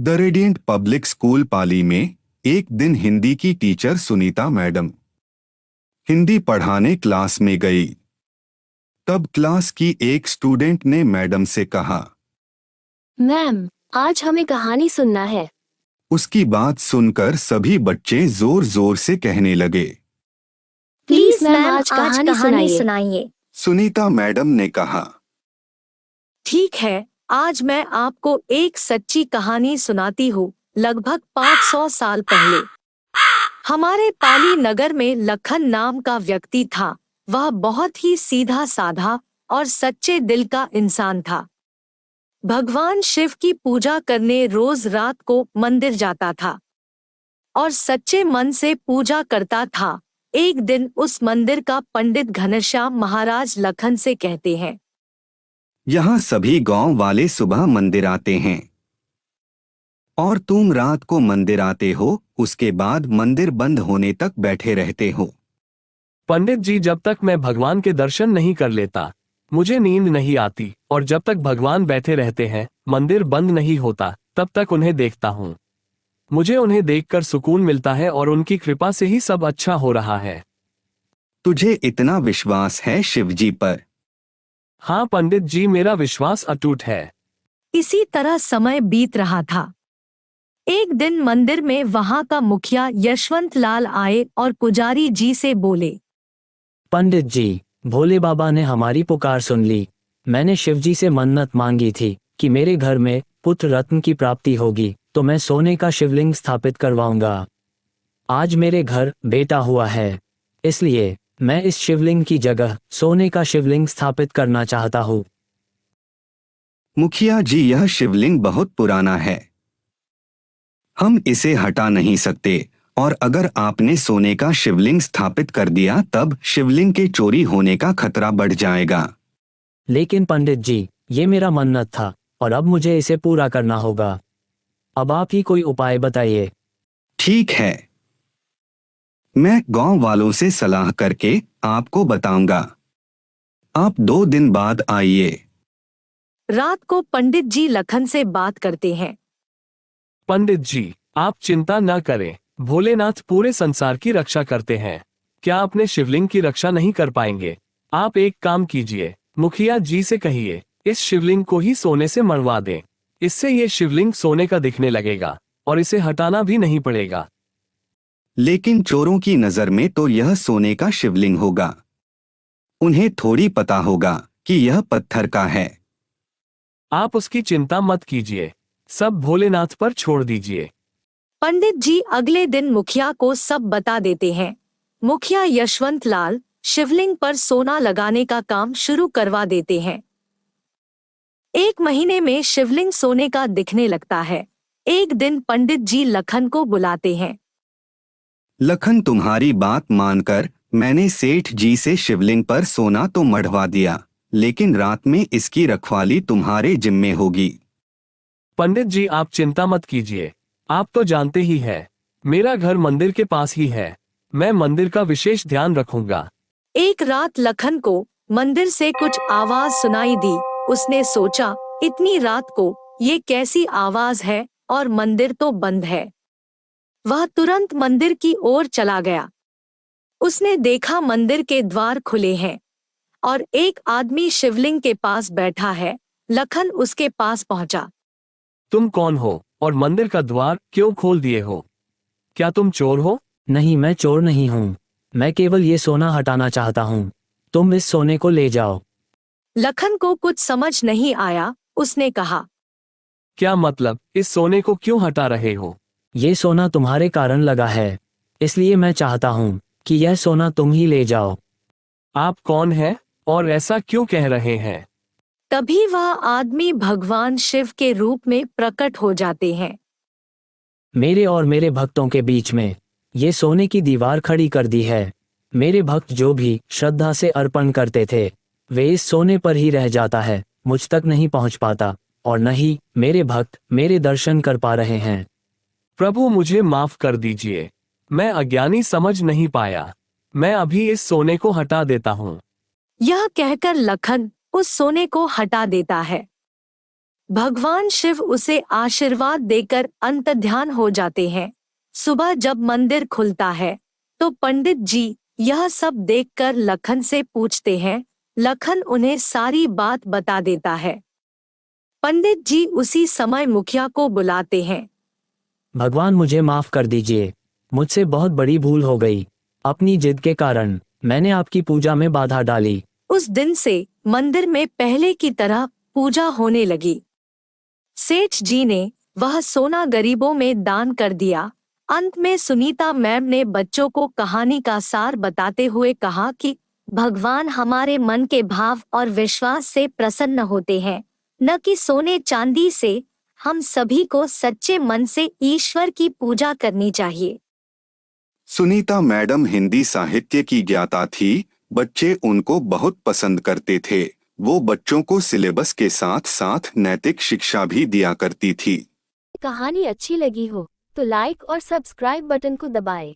The radiant public school पाली में एक दिन हिंदी की टीचर सुनीता मैडम हिंदी पढ़ाने क्लास में गई। तब क्लास की एक स्टूडेंट ने मैडम से कहा, मैम, आज हमें कहानी सुनना है। उसकी बात सुनकर सभी बच्चे जोर जोर से कहने लगे, प्लीज मैम, आज कहानी सुनाइए। सुनीता मैडम ने कहा, ठीक है, आज मैं आपको एक सच्ची कहानी सुनाती हूँ। लगभग 500 साल पहले हमारे पाली नगर में लखन नाम का व्यक्ति था। वह बहुत ही सीधा साधा और सच्चे दिल का इंसान था। भगवान शिव की पूजा करने रोज रात को मंदिर जाता था और सच्चे मन से पूजा करता था। एक दिन उस मंदिर का पंडित घनश्याम महाराज लखन से कहते हैं, यहाँ सभी गांव वाले सुबह मंदिर आते हैं और तुम रात को मंदिर आते हो, उसके बाद मंदिर बंद होने तक बैठे रहते हो। पंडित जी, जब तक मैं भगवान के दर्शन नहीं कर लेता मुझे नींद नहीं आती, और जब तक भगवान बैठे रहते हैं मंदिर बंद नहीं होता तब तक उन्हें देखता हूँ। मुझे उन्हें देखकर सुकून मिलता है और उनकी कृपा से ही सब अच्छा हो रहा है। तुझे इतना विश्वास है शिवजी पर? हाँ पंडित जी, मेरा विश्वास अटूट है। इसी तरह समय बीत रहा था। एक दिन मंदिर में वहां का मुखिया यशवंत लाल आए और पुजारी जी से बोले, पंडित जी, भोले बाबा ने हमारी पुकार सुन ली। मैंने शिवजी से मन्नत मांगी थी कि मेरे घर में पुत्र रत्न की प्राप्ति होगी तो मैं सोने का शिवलिंग स्थापित करवाऊंगा। आज मेरे घर बेटा हुआ है, इसलिए मैं इस शिवलिंग की जगह सोने का शिवलिंग स्थापित करना चाहता हूँ। मुखिया जी, यह शिवलिंग बहुत पुराना है, हम इसे हटा नहीं सकते, और अगर आपने सोने का शिवलिंग स्थापित कर दिया तब शिवलिंग के चोरी होने का खतरा बढ़ जाएगा। लेकिन पंडित जी, ये मेरा मन्नत था और अब मुझे इसे पूरा करना होगा। अब आप ही कोई उपाय बताइए। ठीक है, मैं गांव वालों से सलाह करके आपको बताऊंगा। आप 2 दिन बाद आइए। रात को पंडित जी लखन से बात करते हैं। पंडित जी, आप चिंता न करें, भोलेनाथ पूरे संसार की रक्षा करते हैं। क्या अपने शिवलिंग की रक्षा नहीं कर पाएंगे? आप एक काम कीजिए, मुखिया जी से कहिए इस शिवलिंग को ही सोने से मढ़वा दें। इससे ये शिवलिंग सोने का दिखने लगेगा और इसे हटाना भी नहीं पड़ेगा। लेकिन चोरों की नजर में तो यह सोने का शिवलिंग होगा। उन्हें थोड़ी पता होगा कि यह पत्थर का है। आप उसकी चिंता मत कीजिए, सब भोलेनाथ पर छोड़ दीजिए। पंडित जी अगले दिन मुखिया को सब बता देते हैं। मुखिया यशवंत लाल शिवलिंग पर सोना लगाने का काम शुरू करवा देते हैं। 1 महीने में शिवलिंग सोने का दिखने लगता है। एक दिन पंडित जी लखन को बुलाते हैं। लखन, तुम्हारी बात मानकर मैंने सेठ जी से शिवलिंग पर सोना तो मढ़वा दिया, लेकिन रात में इसकी रखवाली तुम्हारे जिम्मे होगी। पंडित जी, आप चिंता मत कीजिए, आप तो जानते ही हैं, मेरा घर मंदिर के पास ही है। मैं मंदिर का विशेष ध्यान रखूंगा। एक रात लखन को मंदिर से कुछ आवाज सुनाई दी। उसने सोचा, इतनी रात को ये कैसी आवाज है और मंदिर तो बंद है। वह तुरंत मंदिर की ओर चला गया। उसने देखा मंदिर के द्वार खुले हैं और एक आदमी शिवलिंग के पास बैठा है। लखन उसके पास पहुंचा। तुम कौन हो और मंदिर का द्वार क्यों खोल दिए हो? क्या तुम चोर हो? नहीं, मैं चोर नहीं हूँ। मैं केवल ये सोना हटाना चाहता हूँ। तुम इस सोने को ले जाओ। लखन को कुछ समझ नहीं आया। उसने कहा, क्या मतलब? इस सोने को क्यों हटा रहे हो? ये सोना तुम्हारे कारण लगा है, इसलिए मैं चाहता हूँ कि यह सोना तुम ही ले जाओ। आप कौन हैं और ऐसा क्यों कह रहे हैं? तभी वह आदमी भगवान शिव के रूप में प्रकट हो जाते हैं। मेरे और मेरे भक्तों के बीच में ये सोने की दीवार खड़ी कर दी है। मेरे भक्त जो भी श्रद्धा से अर्पण करते थे वे इस सोने पर ही रह जाता है, मुझ तक नहीं पहुंच पाता, और न ही मेरे भक्त मेरे दर्शन कर पा रहे हैं। प्रभु, मुझे माफ कर दीजिए, मैं अज्ञानी समझ नहीं पाया। मैं अभी इस सोने को हटा देता हूँ। यह कहकर लखन उस सोने को हटा देता है। भगवान शिव उसे आशीर्वाद देकर अंतर्ध्यान हो जाते हैं। सुबह जब मंदिर खुलता है तो पंडित जी यह सब देखकर लखन से पूछते हैं। लखन उन्हें सारी बात बता देता है। पंडित जी उसी समय मुखिया को बुलाते हैं। भगवान मुझे माफ कर दीजिए, मुझसे बहुत बड़ी भूल हो गई। अपनी जिद के कारण मैंने आपकी पूजा में बाधा डाली। उस दिन से मंदिर में पहले की तरह पूजा होने लगी। सेठ जी ने वह सोना गरीबों में दान कर दिया। अंत में सुनीता मैम ने बच्चों को कहानी का सार बताते हुए कहा कि भगवान हमारे मन के भाव और विश्वास से प्रसन्न होते हैं, न कि सोने चांदी से। हम सभी को सच्चे मन से ईश्वर की पूजा करनी चाहिए। सुनीता मैडम हिंदी साहित्य की ज्ञाता थी। बच्चे उनको बहुत पसंद करते थे। वो बच्चों को सिलेबस के साथ साथ नैतिक शिक्षा भी दिया करती थी। कहानी अच्छी लगी हो तो लाइक और सब्सक्राइब बटन को दबाएं।